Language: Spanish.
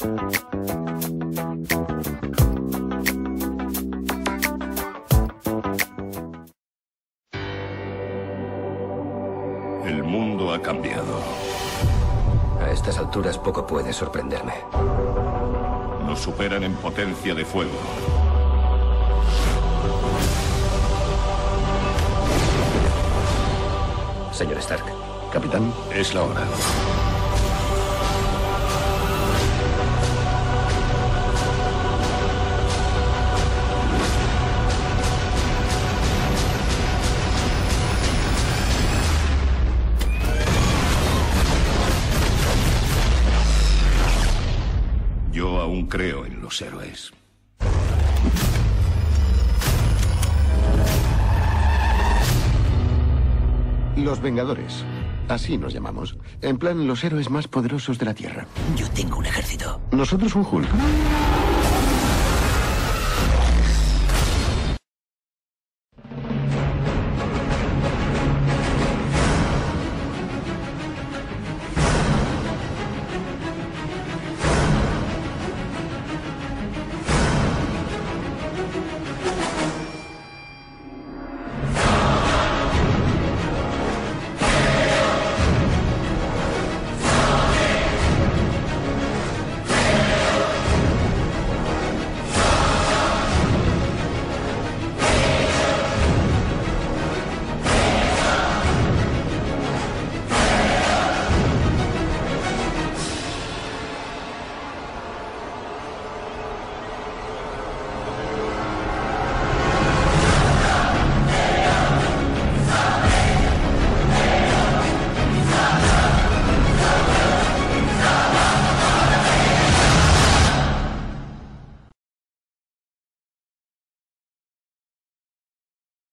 El mundo ha cambiado. A estas alturas poco puede sorprenderme. Nos superan en potencia de fuego. Señor Stark. Capitán. Es la hora. Yo aún creo en los héroes. Los Vengadores. Así nos llamamos. En plan, los héroes más poderosos de la Tierra. Yo tengo un ejército. Nosotros un Hulk.